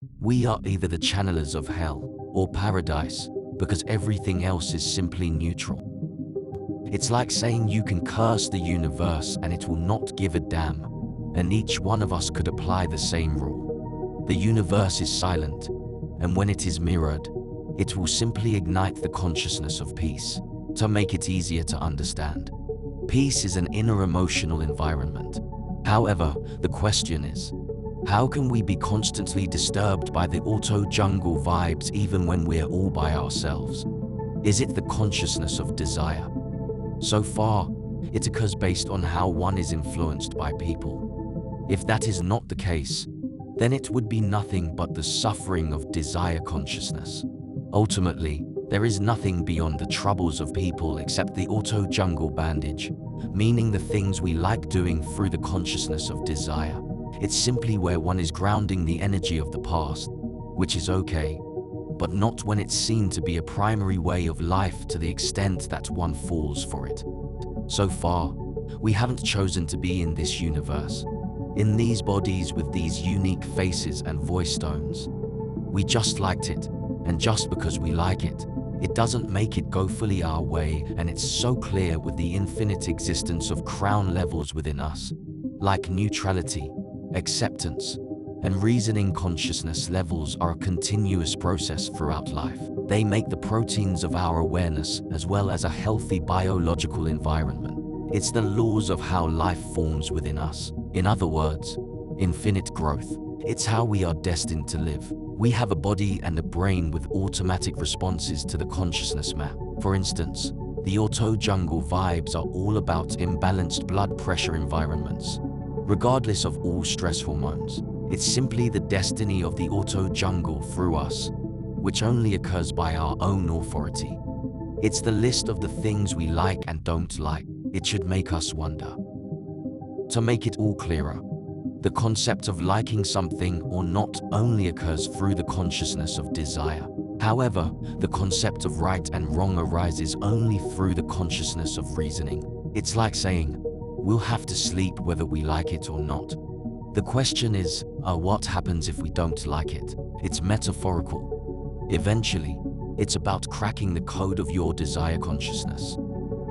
We are either the channelers of hell or paradise, because everything else is simply neutral. It's like saying you can curse the universe and it will not give a damn, and each one of us could apply the same rule. The universe is silent, and when it is mirrored, it will simply ignite the consciousness of peace. To make it easier to understand, peace is an inner emotional environment. However, the question is, how can we be constantly disturbed by the auto-jungle vibes even when we're all by ourselves? Is it the consciousness of desire? So far, it occurs based on how one is influenced by people. If that is not the case, then it would be nothing but the suffering of desire consciousness. Ultimately, there is nothing beyond the troubles of people except the auto-jungle bandage, meaning the things we like doing through the consciousness of desire. It's simply where one is grounding the energy of the past, which is okay, but not when it's seen to be a primary way of life to the extent that one falls for it. So far, we haven't chosen to be in this universe, in these bodies with these unique faces and voice tones. We just liked it, and just because we like it, it doesn't make it go fully our way, and it's so clear with the infinite existence of crown levels within us, like neutrality, acceptance, and reasoning. Consciousness levels are a continuous process throughout life. They make the proteins of our awareness as well as a healthy biological environment. It's the laws of how life forms within us. In other words, infinite growth. It's how we are destined to live. We have a body and a brain with automatic responses to the consciousness map. For instance, the auto-jungle vibes are all about imbalanced blood pressure environments. Regardless of all stress hormones, it's simply the destiny of the auto-jungle through us, which only occurs by our own authority. It's the list of the things we like and don't like. It should make us wonder. To make it all clearer, the concept of liking something or not only occurs through the consciousness of desire. However, the concept of right and wrong arises only through the consciousness of reasoning. It's like saying, we'll have to sleep whether we like it or not. The question is, what happens if we don't like it? It's metaphorical. Eventually, it's about cracking the code of your desire consciousness.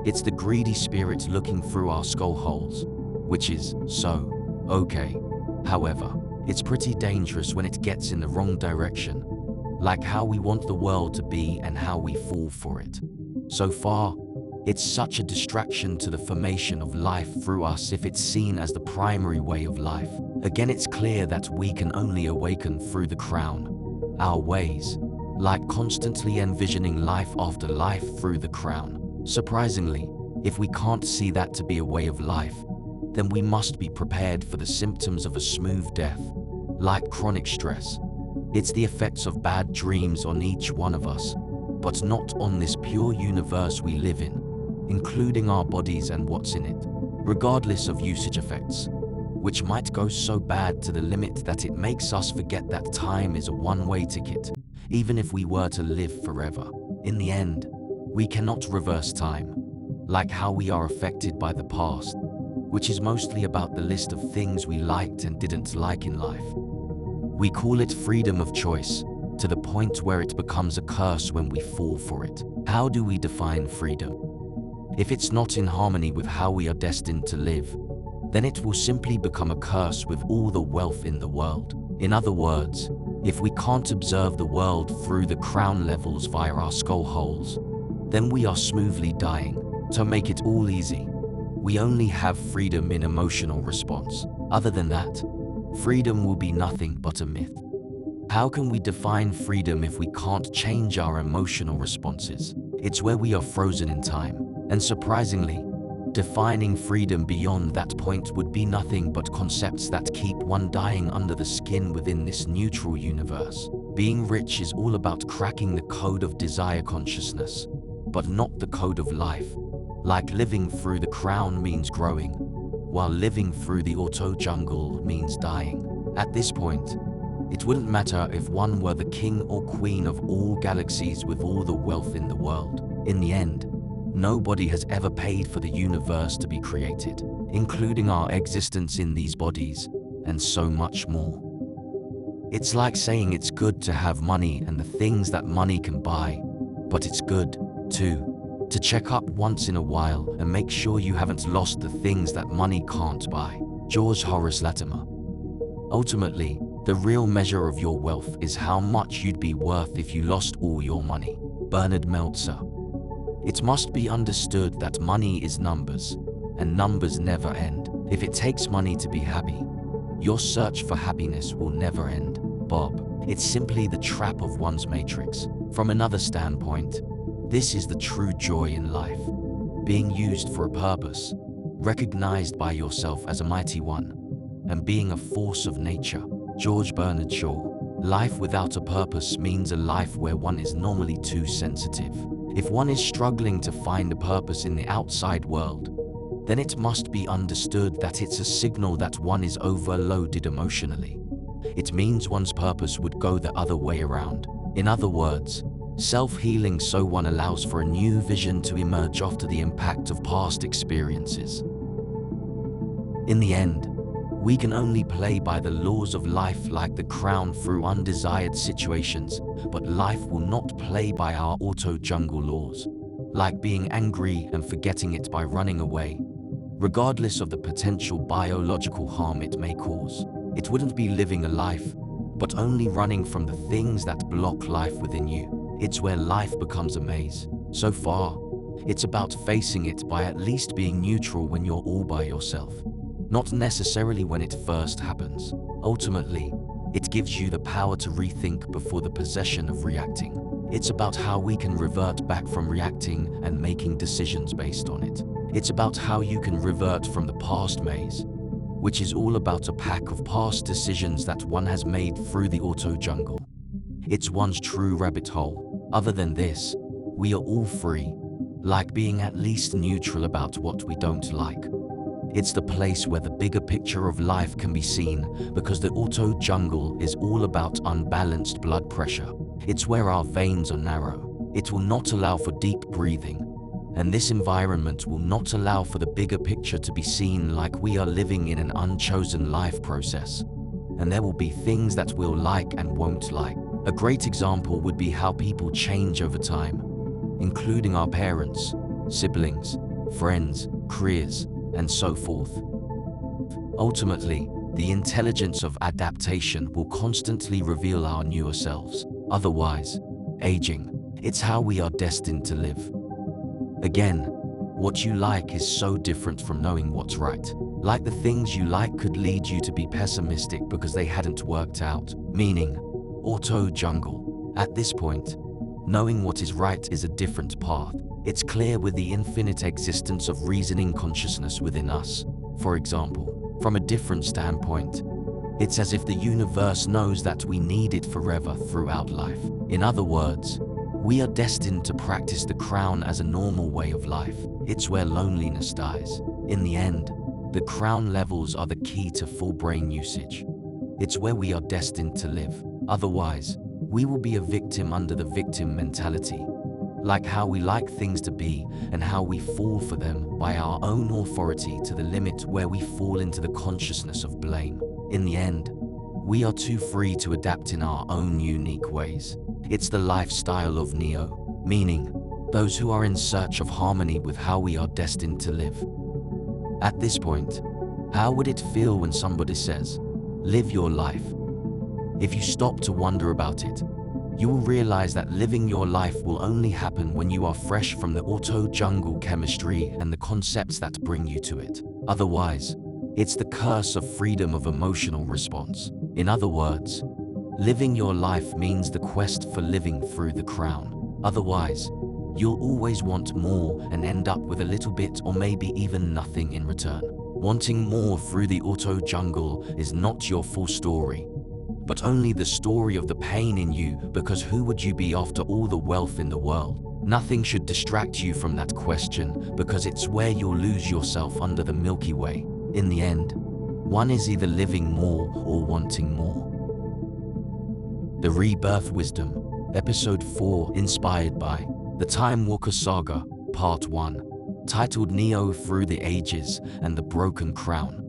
It's the greedy spirit looking through our skull holes, which is so okay. However, it's pretty dangerous when it gets in the wrong direction, like how we want the world to be and how we fall for it. So far, it's such a distraction to the formation of life through us if it's seen as the primary way of life. Again, it's clear that we can only awaken through the crown, our ways, like constantly envisioning life after life through the crown. Surprisingly, if we can't see that to be a way of life, then we must be prepared for the symptoms of a smooth death, like chronic stress. It's the effects of bad dreams on each one of us, but not on this pure universe we live in, including our bodies and what's in it, regardless of usage effects, which might go so bad to the limit that it makes us forget that time is a one-way ticket, even if we were to live forever. In the end, we cannot reverse time, like how we are affected by the past, which is mostly about the list of things we liked and didn't like in life. We call it freedom of choice, to the point where it becomes a curse when we fall for it. How do we define freedom? If it's not in harmony with how we are destined to live, then it will simply become a curse with all the wealth in the world. In other words, if we can't observe the world through the crown levels via our skull holes, then we are smoothly dying. To make it all easy, we only have freedom in emotional response. Other than that, freedom will be nothing but a myth. How can we define freedom if we can't change our emotional responses? It's where we are frozen in time. And surprisingly, defining freedom beyond that point would be nothing but concepts that keep one dying under the skin within this neutral universe. Being rich is all about cracking the code of desire consciousness, but not the code of life. Like living through the crown means growing, while living through the auto-jungle means dying. At this point, it wouldn't matter if one were the king or queen of all galaxies with all the wealth in the world. In the end, nobody has ever paid for the universe to be created, including our existence in these bodies, and so much more. It's like saying it's good to have money and the things that money can buy, but it's good, too, to check up once in a while and make sure you haven't lost the things that money can't buy. George Horace Latimer. Ultimately, the real measure of your wealth is how much you'd be worth if you lost all your money. Bernard Meltzer. It must be understood that money is numbers, and numbers never end. If it takes money to be happy, your search for happiness will never end. Bob. It's simply the trap of one's matrix. From another standpoint, this is the true joy in life. Being used for a purpose, recognized by yourself as a mighty one, and being a force of nature. George Bernard Shaw. Life without a purpose means a life where one is normally too sensitive. If one is struggling to find a purpose in the outside world, then it must be understood that it's a signal that one is overloaded emotionally. It means one's purpose would go the other way around. In other words, self-healing so one allows for a new vision to emerge after the impact of past experiences. In the end, we can only play by the laws of life like the crown through undesired situations, but life will not play by our auto-jungle laws, like being angry and forgetting it by running away, regardless of the potential biological harm it may cause. It wouldn't be living a life, but only running from the things that block life within you. It's where life becomes a maze. So far, it's about facing it by at least being neutral when you're all by yourself. Not necessarily when it first happens. Ultimately, it gives you the power to rethink before the possession of reacting. It's about how we can revert back from reacting and making decisions based on it. It's about how you can revert from the past maze, which is all about a pack of past decisions that one has made through the auto-jungle. It's one's true rabbit hole. Other than this, we are all free, like being at least neutral about what we don't like. It's the place where the bigger picture of life can be seen, because the auto-jungle is all about unbalanced blood pressure. It's where our veins are narrow. It will not allow for deep breathing, and this environment will not allow for the bigger picture to be seen, like we are living in an unchosen life process. And there will be things that we'll like and won't like. A great example would be how people change over time, including our parents, siblings, friends, careers, and so forth. Ultimately, the intelligence of adaptation will constantly reveal our newer selves. Otherwise, aging, it's how we are destined to live. Again, what you like is so different from knowing what's right. Like the things you like could lead you to be pessimistic because they hadn't worked out, meaning auto-jungle. At this point, knowing what is right is a different path. It's clear with the infinite existence of reasoning consciousness within us. For example, from a different standpoint, it's as if the universe knows that we need it forever throughout life. In other words, we are destined to practice the crown as a normal way of life. It's where loneliness dies. In the end, the crown levels are the key to full brain usage. It's where we are destined to live. Otherwise, we will be a victim under the victim mentality. Like how we like things to be and how we fall for them by our own authority to the limit where we fall into the consciousness of blame. In the end, we are too free to adapt in our own unique ways. It's the lifestyle of Neo, meaning those who are in search of harmony with how we are destined to live. At this point, how would it feel when somebody says, "Live your life"? If you stop to wonder about it, you will realize that living your life will only happen when you are fresh from the auto-jungle chemistry and the concepts that bring you to it. Otherwise, it's the curse of freedom of emotional response. In other words, living your life means the quest for living through the crown. Otherwise, you'll always want more and end up with a little bit or maybe even nothing in return. Wanting more through the auto-jungle is not your full story, but only the story of the pain in you, because who would you be after all the wealth in the world? Nothing should distract you from that question, because it's where you'll lose yourself under the Milky Way. In the end, one is either living more or wanting more. The Rebirth Wisdom, Episode 4, inspired by The Time Walker Saga, Part 1, titled Neo Through the Ages and the Broken Crown.